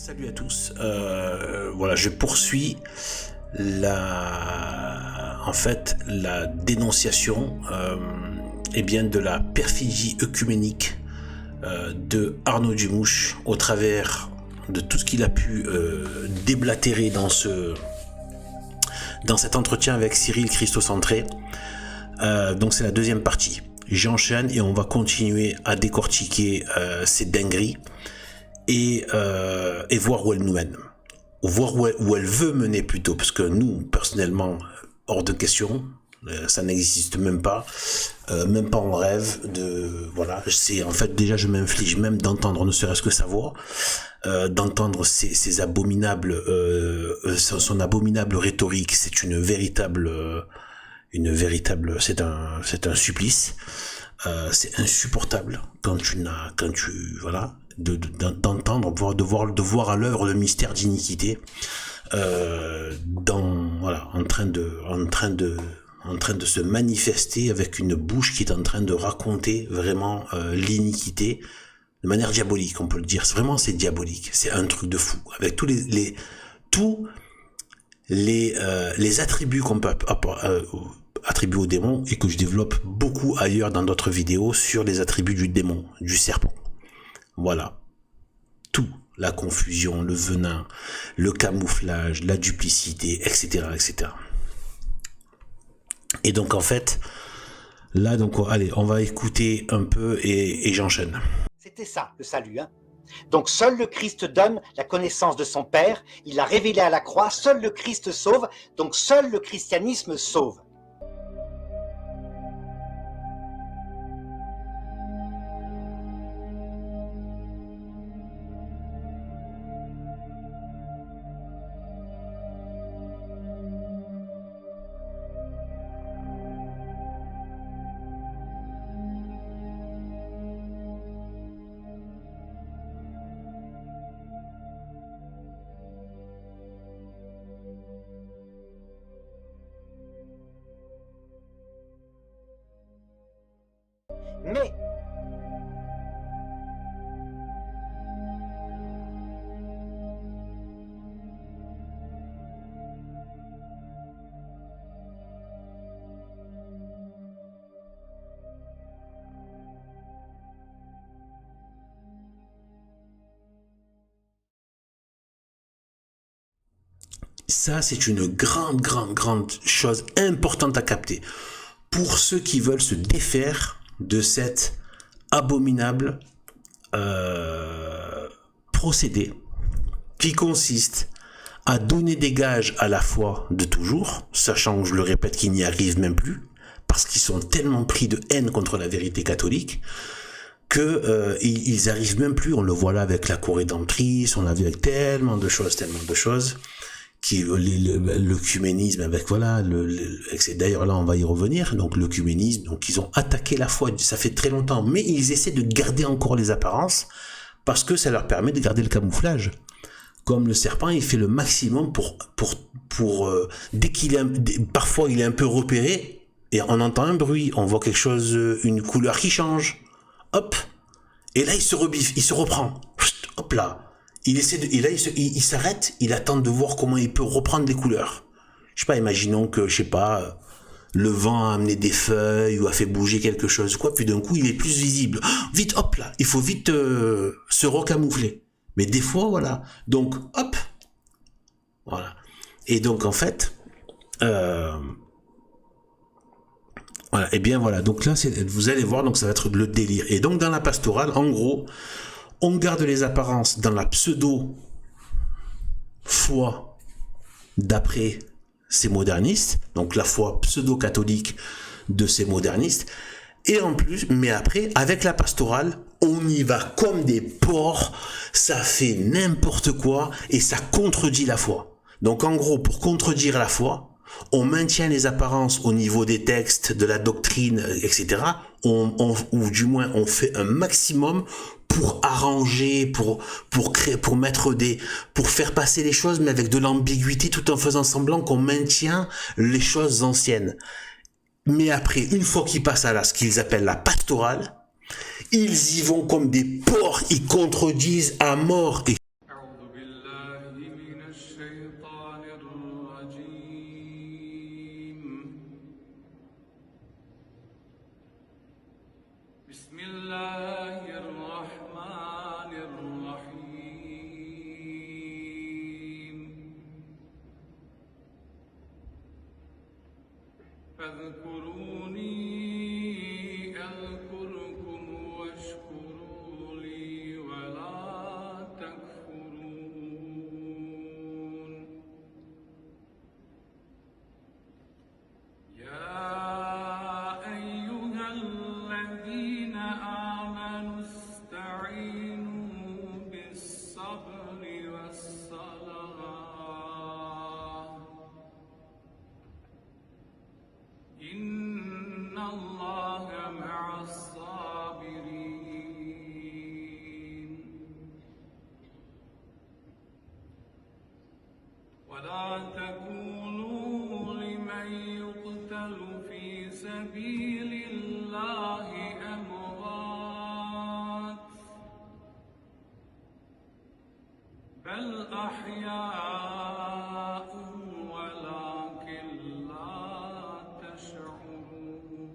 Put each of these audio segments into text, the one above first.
Salut à tous. Voilà, je poursuis en fait, la dénonciation de la perfidie œcuménique de Arnaud Dumouche au travers de tout ce qu'il a pu déblatérer dans cet entretien avec Cyril Christocentré. Donc c'est la deuxième partie. J'enchaîne et on va continuer à décortiquer ces dingueries et voir où elle nous mène, voir où elle veut mener plutôt, parce que nous, personnellement, hors de question, ça n'existe même pas en rêve de, voilà, c'est en fait déjà je m'inflige même d'entendre ne serait-ce que sa voix, d'entendre ses abominables, son abominable rhétorique, c'est une véritable, c'est un supplice. C'est insupportable d'entendre, de voir à l'œuvre le mystère d'iniquité, en train de se manifester avec une bouche qui est en train de raconter vraiment l'iniquité de manière diabolique, on peut le dire. C'est diabolique, c'est un truc de fou, avec tous les attributs qu'on peut attribuer au démon, et que je développe beaucoup ailleurs dans d'autres vidéos sur les attributs du démon, du serpent. Voilà. Tout. La confusion, le venin, le camouflage, la duplicité, etc., etc. Et donc, en fait, là, donc, allez, on va écouter un peu et j'enchaîne. C'était ça, le salut, hein. Donc seul le Christ donne la connaissance de son Père, il l'a révélé à la croix, seul le Christ sauve, donc seul le christianisme sauve. Mais ça, c'est une grande chose importante à capter. Pour ceux qui veulent se défaire de cet abominable procédé qui consiste à donner des gages à la foi de toujours, sachant que je le répète qu'ils n'y arrivent même plus, parce qu'ils sont tellement pris de haine contre la vérité catholique, que ils arrivent même plus. On le voit là avec la cour rédemptrice, on l'a vu avec tellement de choses, qui l'œcuménisme avec voilà d'ailleurs là on va y revenir, donc l'œcuménisme, donc ils ont attaqué la foi, ça fait très longtemps, mais ils essaient de garder encore les apparences parce que ça leur permet de garder le camouflage. Comme le serpent, il fait le maximum pour dès qu'il est parfois il est un peu repéré et on entend un bruit, on voit quelque chose, une couleur qui change, hop, et là il se reprend, hop là. Il s'arrête, il attend de voir comment il peut reprendre les couleurs. Je sais pas, imaginons que, le vent a amené des feuilles ou a fait bouger quelque chose, quoi, puis d'un coup, il est plus visible. Oh, vite, hop là, il faut vite se recamoufler. Mais des fois, voilà. Donc, hop, voilà. Et donc, en fait, voilà, et bien voilà. Donc là, vous allez voir, donc ça va être le délire. Et donc, dans la pastorale, en gros, on garde les apparences dans la pseudo-foi d'après ces modernistes, donc la foi pseudo-catholique de ces modernistes, et en plus, mais après, avec la pastorale, on y va comme des porcs, ça fait n'importe quoi, et ça contredit la foi. Donc en gros, pour contredire la foi, on maintient les apparences au niveau des textes, de la doctrine, etc., ou du moins on fait un maximum pour arranger, pour faire passer les choses, mais avec de l'ambiguïté, tout en faisant semblant qu'on maintient les choses anciennes. Mais après, une fois qu'ils passent à ce qu'ils appellent la pastorale, ils y vont comme des porcs, ils contredisent à mort. Et فاذكروني أذكركم واشكروا لي ولا تكفرون يا أيها الذين آمنوا استعينوا بالصبر والصلاة إن الله مع الصابرين ولا تكونوا لمن يقتل في سبيل الله أموات بل أحياء ولكن لا تشعرون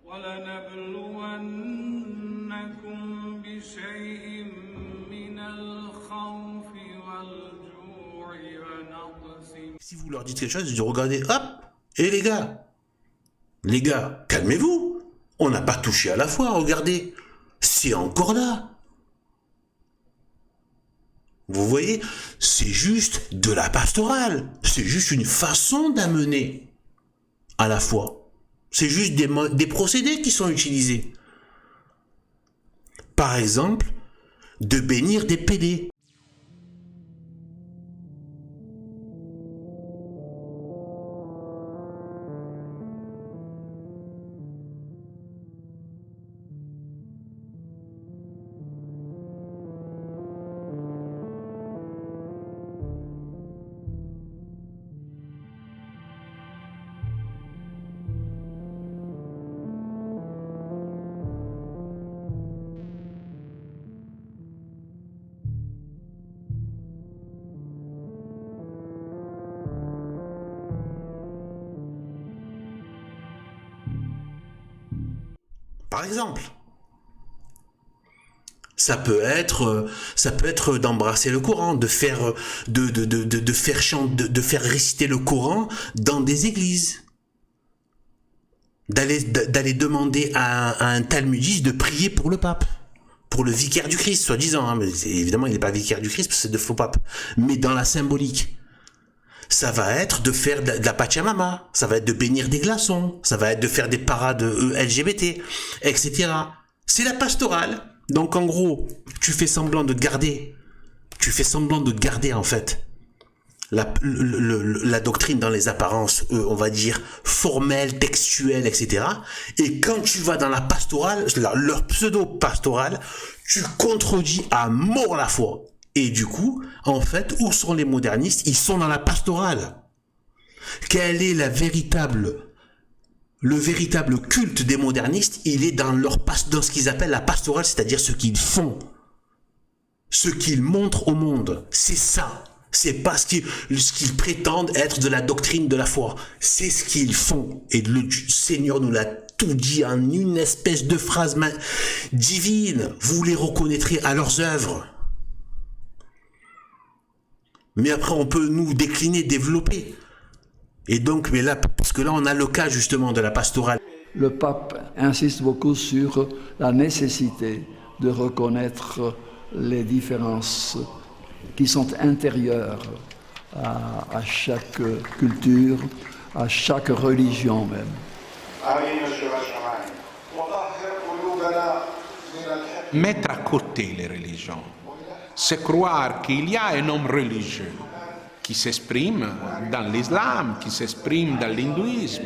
ولنبلونكم بشيء من الخوف والجوع ونقص. Si vous leur dites quelque chose, ils disent regardez, hop, et les gars, calmez-vous. On n'a pas touché à la foi, regardez, c'est encore là. Vous voyez, c'est juste de la pastorale. C'est juste une façon d'amener à la foi. C'est juste des procédés qui sont utilisés. Par exemple, de bénir des pédés. Par exemple, ça peut être d'embrasser le Coran, de faire réciter le Coran dans des églises, d'aller demander à un talmudiste de prier pour le pape, pour le vicaire du Christ, soi-disant, hein, mais évidemment il n'est pas vicaire du Christ parce que c'est de faux pape, mais dans la symbolique. Ça va être de faire de la Pachamama, ça va être de bénir des glaçons, ça va être de faire des parades LGBT, etc. C'est la pastorale. Donc en gros, tu fais semblant de garder en fait la doctrine dans les apparences, on va dire formelles, textuelles, etc. Et quand tu vas dans la pastorale, leur pseudo-pastorale, tu contredis à mort la foi. Et du coup, en fait, où sont les modernistes? Ils sont dans la pastorale. Quel est le véritable culte des modernistes? Il est dans ce qu'ils appellent la pastorale, c'est-à-dire ce qu'ils font, ce qu'ils montrent au monde. C'est ça. C'est pas ce qu'ils prétendent être de la doctrine de la foi. C'est ce qu'ils font. Et le Seigneur nous l'a tout dit en une espèce de phrase divine. Vous les reconnaîtrez à leurs œuvres. Mais après, on peut nous décliner, développer. Et donc, mais là, parce que là, on a le cas justement de la pastorale. Le pape insiste beaucoup sur la nécessité de reconnaître les différences qui sont intérieures à chaque culture, à chaque religion même. Mettre à côté les religions, c'est croire qu'il y a un homme religieux qui s'exprime dans l'islam, qui s'exprime dans l'hindouisme.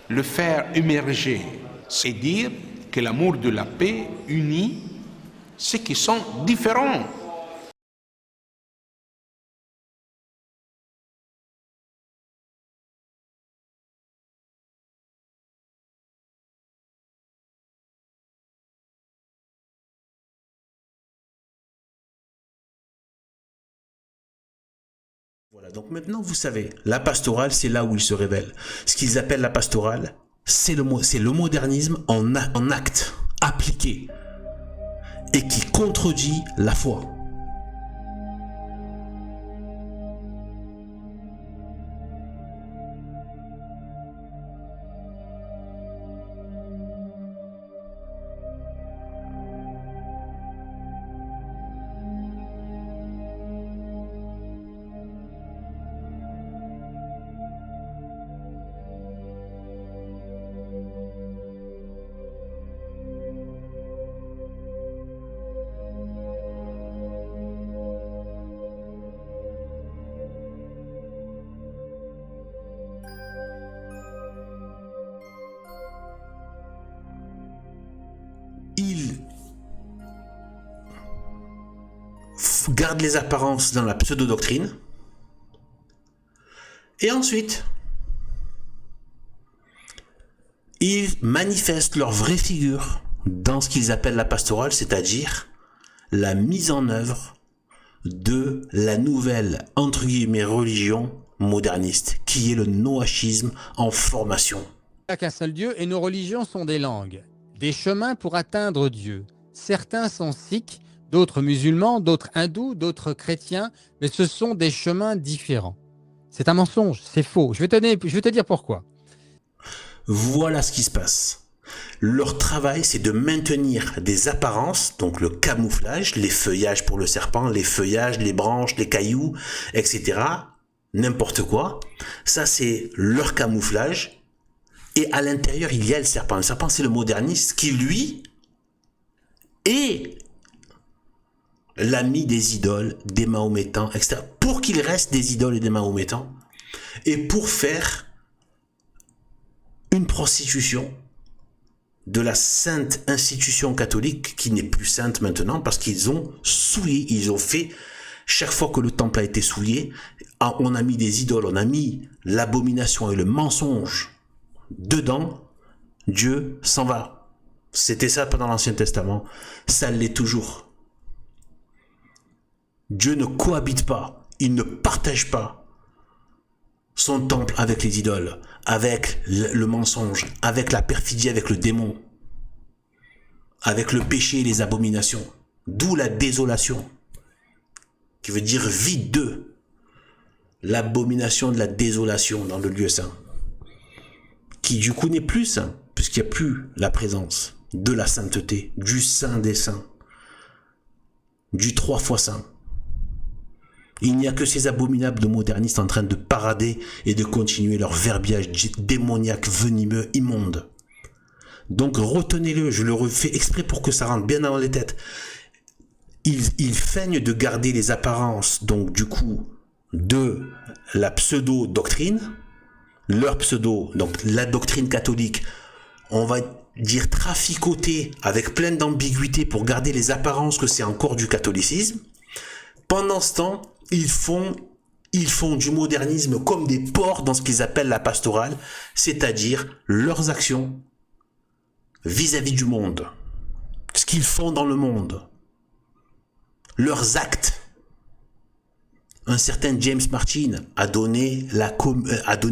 Le faire émerger, c'est dire que l'amour de la paix unit ceux qui sont différents. Voilà, donc maintenant vous savez, la pastorale, c'est là où il se révèle. Ce qu'ils appellent la pastorale, c'est le modernisme en acte, appliqué, et qui contredit la foi. gardent les apparences dans la pseudo-doctrine. Et ensuite, ils manifestent leur vraie figure dans ce qu'ils appellent la pastorale, c'est-à-dire la mise en œuvre de la nouvelle, entre guillemets, religion moderniste, qui est le noachisme en formation. Il n'y a qu'un seul Dieu et nos religions sont des langues, des chemins pour atteindre Dieu. Certains sont sikhs, d'autres musulmans, d'autres hindous, d'autres chrétiens, mais ce sont des chemins différents. C'est un mensonge, c'est faux. Je vais te dire pourquoi. Voilà ce qui se passe. Leur travail, c'est de maintenir des apparences, donc le camouflage, les feuillages pour le serpent, les feuillages, les branches, les cailloux, etc. N'importe quoi. Ça, c'est leur camouflage. Et à l'intérieur, il y a le serpent. Le serpent, c'est le moderniste qui, lui, est l'ami des idoles, des mahométans, etc. Pour qu'il reste des idoles et des mahométans. Et pour faire une prostitution de la sainte institution catholique qui n'est plus sainte maintenant parce qu'ils ont souillé, ils ont fait, chaque fois que le temple a été souillé, on a mis des idoles, on a mis l'abomination et le mensonge dedans, Dieu s'en va. C'était ça pendant l'Ancien Testament, ça l'est toujours. Dieu ne cohabite pas, il ne partage pas son temple avec les idoles, avec le mensonge, avec la perfidie, avec le démon, avec le péché et les abominations. D'où la désolation, qui veut dire vide d'eux. L'abomination de la désolation dans le lieu saint, qui du coup n'est plus saint, puisqu'il n'y a plus la présence de la sainteté, du saint des saints, du 3 fois saint. Il n'y a que ces abominables de modernistes en train de parader et de continuer leur verbiage démoniaque, venimeux, immonde. Donc retenez-le, je le refais exprès pour que ça rentre bien dans les têtes. Ils feignent de garder les apparences, donc du coup, de la pseudo-doctrine, leur pseudo, donc la doctrine catholique, on va dire traficotée avec plein d'ambiguïté pour garder les apparences que c'est encore du catholicisme. Pendant ce temps, ils font du modernisme comme des porcs dans ce qu'ils appellent la pastorale, c'est-à-dire leurs actions vis-à-vis du monde, ce qu'ils font dans le monde, leurs actes. Un certain James Martin a donné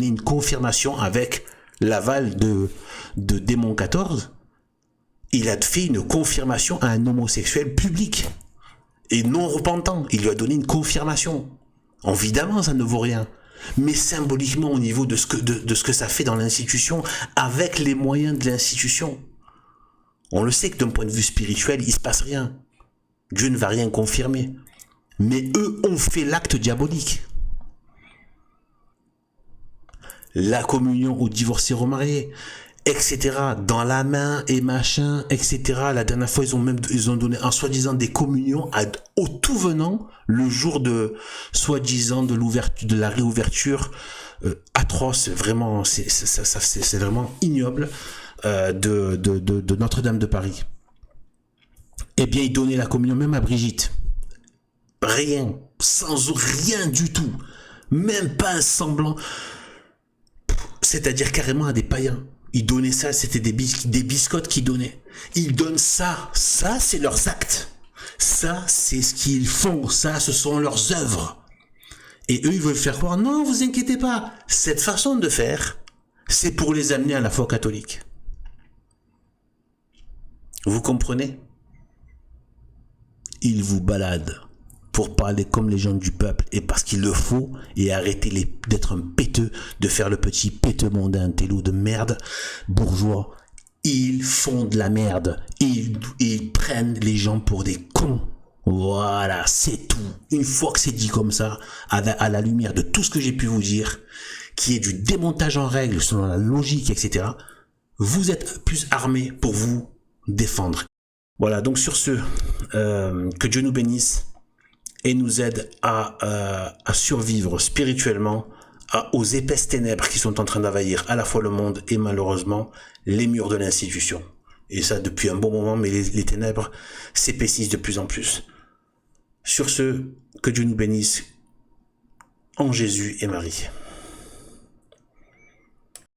une confirmation avec l'aval de Démon 14. Il a fait une confirmation à un homosexuel public et non repentant. Il lui a donné une confirmation. Évidemment, ça ne vaut rien. Mais symboliquement, au niveau de ce que ça fait dans l'institution, avec les moyens de l'institution. On le sait que d'un point de vue spirituel, il ne se passe rien. Dieu ne va rien confirmer. Mais eux ont fait l'acte diabolique. La communion aux divorcés remariés, etc. Dans la main et machin, etc. La dernière fois, ils ont donné en soi-disant des communions au tout venant le jour de soi-disant de la réouverture atroce. Vraiment, c'est vraiment ignoble de Notre-Dame de Paris. Eh bien, ils donnaient la communion même à Brigitte. Rien, sans rien du tout, même pas un semblant. C'est-à-dire carrément à des païens. Ils donnaient ça, c'était des biscottes qu'ils donnaient. Ils donnent ça c'est leurs actes. Ça, c'est ce qu'ils font, ça, ce sont leurs œuvres. Et eux, ils veulent faire croire, non, vous inquiétez pas, cette façon de faire, c'est pour les amener à la foi catholique. Vous comprenez? Ils vous baladent pour parler comme les gens du peuple et parce qu'il le faut et arrêter d'être un péteux, de faire le petit péteux mondain, télo de merde, bourgeois. Ils font de la merde. Ils prennent les gens pour des cons. Voilà, c'est tout. Une fois que c'est dit comme ça, à la lumière de tout ce que j'ai pu vous dire, qui est du démontage en règle selon la logique, etc., vous êtes plus armés pour vous défendre. Voilà, donc sur ce, que Dieu nous bénisse et nous aide à survivre spirituellement aux épaisses ténèbres qui sont en train d'envahir à la fois le monde et malheureusement les murs de l'institution. Et ça depuis un bon moment, mais les ténèbres s'épaississent de plus en plus. Sur ce, que Dieu nous bénisse en Jésus et Marie.